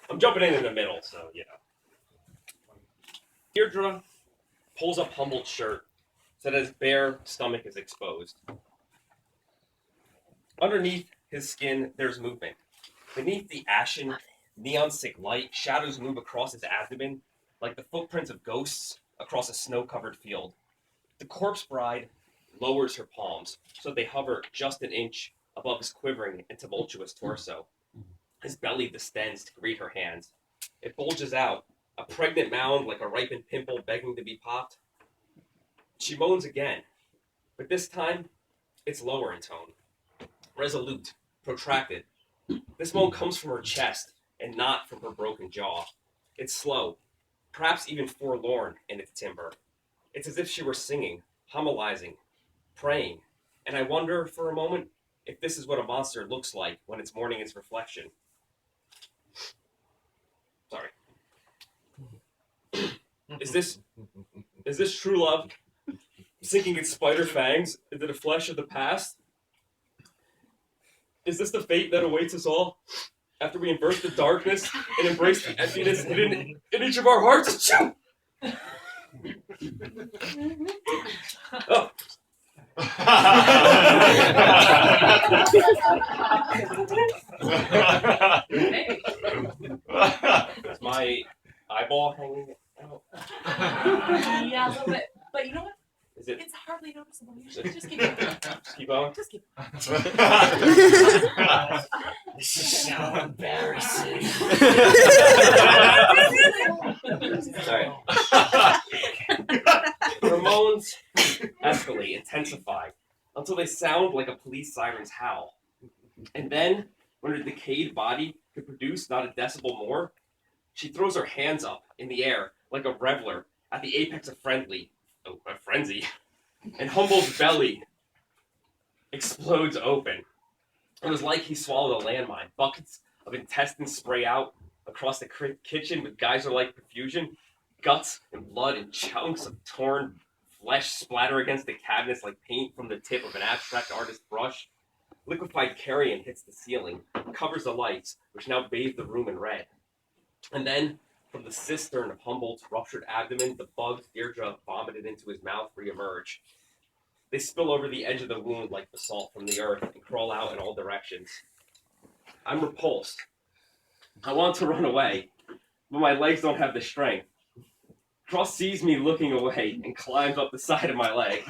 I'm jumping in the middle, so, you know. Deirdre pulls up Humboldt's shirt so that his bare stomach is exposed. Underneath his skin, there's movement. Beneath the ashen, neon-sick light, shadows move across his abdomen like the footprints of ghosts across a snow-covered field. The corpse bride lowers her palms so they hover just an inch above his quivering and tumultuous torso. His belly distends to greet her hands. It bulges out, a pregnant mound like a ripened pimple begging to be popped. She moans again, but this time it's lower in tone. Resolute, protracted. This moan comes from her chest and not from her broken jaw. It's slow, perhaps even forlorn in its timbre. It's as if she were singing, homilizing, praying, and I wonder for a moment if this is what a monster looks like when it's mourning its reflection. Sorry. Is this true love? Sinking its spider fangs into the flesh of the past? Is this the fate that awaits us all after we embrace the darkness and embrace the emptiness hidden in each of our hearts? Oh. Is my eyeball hanging out? Yeah, a little bit. But you know what? Is it? It's hardly noticeable. You should just keep going. Just keep going? Just keep This is so embarrassing. Sorry. Her moans escalate, intensify, until they sound like a police siren's howl. And then, when her decayed body could produce not a decibel more, she throws her hands up in the air like a reveler at the apex of frenzy, and Humboldt's belly explodes open. It was like he swallowed a landmine. Buckets of intestines spray out across the kitchen with geyser-like profusion. Guts and blood and chunks of torn flesh splatter against the cabinets like paint from the tip of an abstract artist's brush. Liquefied carrion hits the ceiling, covers the lights, which now bathe the room in red. And then, from the cistern of Humboldt's ruptured abdomen, the bugs Deirdre vomited into his mouth reemerge. They spill over the edge of the wound like basalt from the earth and crawl out in all directions. I'm repulsed. I want to run away, but my legs don't have the strength. Cross sees me looking away and climbs up the side of my leg.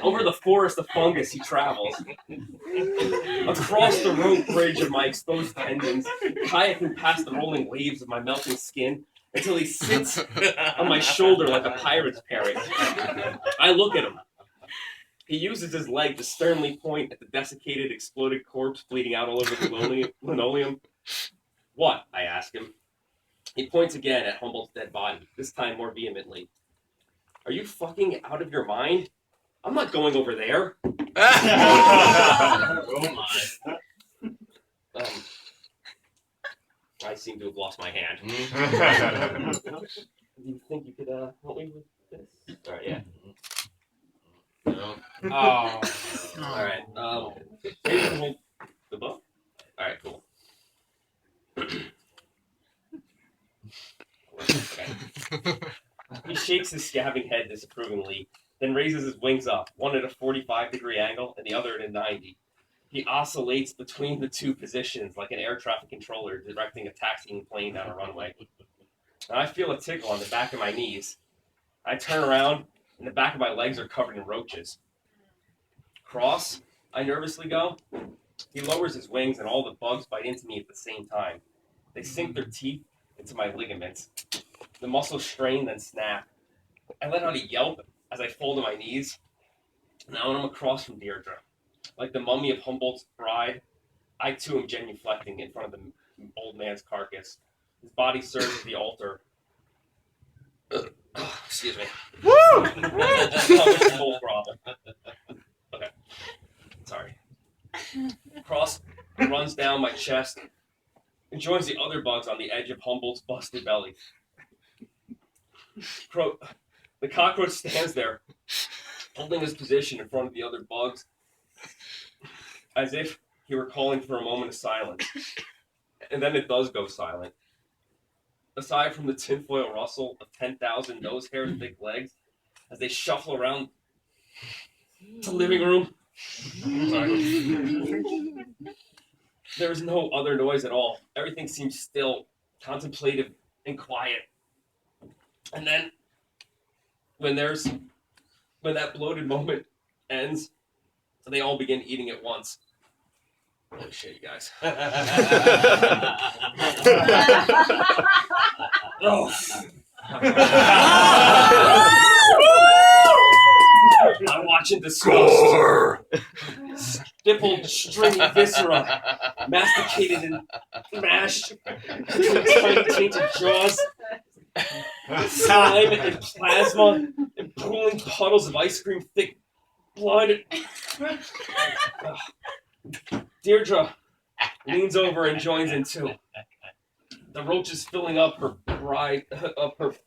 Over the forest of fungus he travels. Across the rope bridge of my exposed tendons, kayaking past the rolling waves of my melting skin until he sits on my shoulder like a pirate's parrot. I look at him. He uses his leg to sternly point at the desiccated, exploded corpse bleeding out all over the linoleum. What? I ask him. He points again at Humboldt's dead body, this time more vehemently. Are you fucking out of your mind? I'm not going over there. Oh my. I seem to have lost my hand. Do you think you could help me with this? All right, yeah. No. Oh. All right. Maybe you can hold the book? All right, cool. Okay. He shakes his scabbing head disapprovingly, then raises his wings up, one at a 45-degree angle and the other at a 90. He oscillates between the two positions like an air traffic controller directing a taxiing plane down a runway. And I feel a tickle on the back of my knees. I turn around, and the back of my legs are covered in roaches. Cross, I nervously go. He lowers his wings, and all the bugs bite into me at the same time. They sink their teeth into my ligaments. The muscles strain, then snap. I let out a yelp as I fall to my knees. Now I'm across from Deirdre. Like the mummy of Humboldt's bride, I too am genuflecting in front of the old man's carcass. His body serves as the altar. Excuse me. Woo! Okay. Sorry. Cross runs down my chest and joins the other bugs on the edge of Humboldt's busted belly. The cockroach stands there, holding his position in front of the other bugs, as if he were calling for a moment of silence. And then it does go silent. Aside from the tinfoil rustle of 10,000 nose hairs and thick legs, as they shuffle around the living room, there is no other noise at all. Everything seems still, contemplative, and quiet. And then, when that bloated moment ends, they all begin eating at once. Holy shit, you guys. Oh. I watch in disgust. Stippled, stringy viscera, masticated and mashed between tiny tainted jaws. Slime and plasma and pooling puddles of ice cream, thick blood. Deirdre leans over and joins in too. The roach is filling up her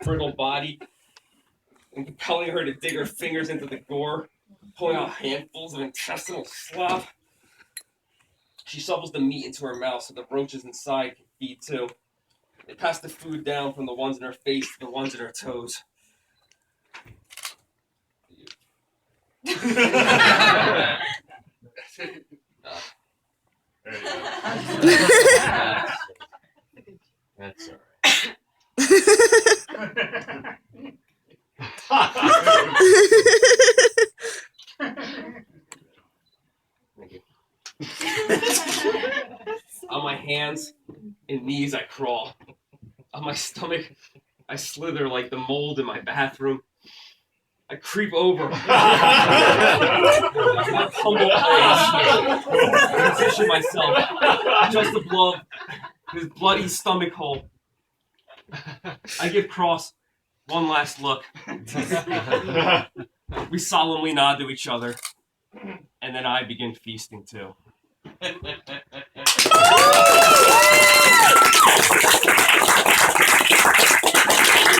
brittle body and compelling her to dig her fingers into the gore, pulling out handfuls of intestinal slop. She shovels the meat into her mouth so the roaches inside can feed too. They pass the food down from the ones in her face to the ones in her toes. That's all Thank you. On my hands and knees, I crawl. On my stomach, I slither like the mold in my bathroom. I creep over. I tumble I position myself just above his bloody stomach hole. I give Cross one last look. We solemnly nod to each other, and then I begin feasting too.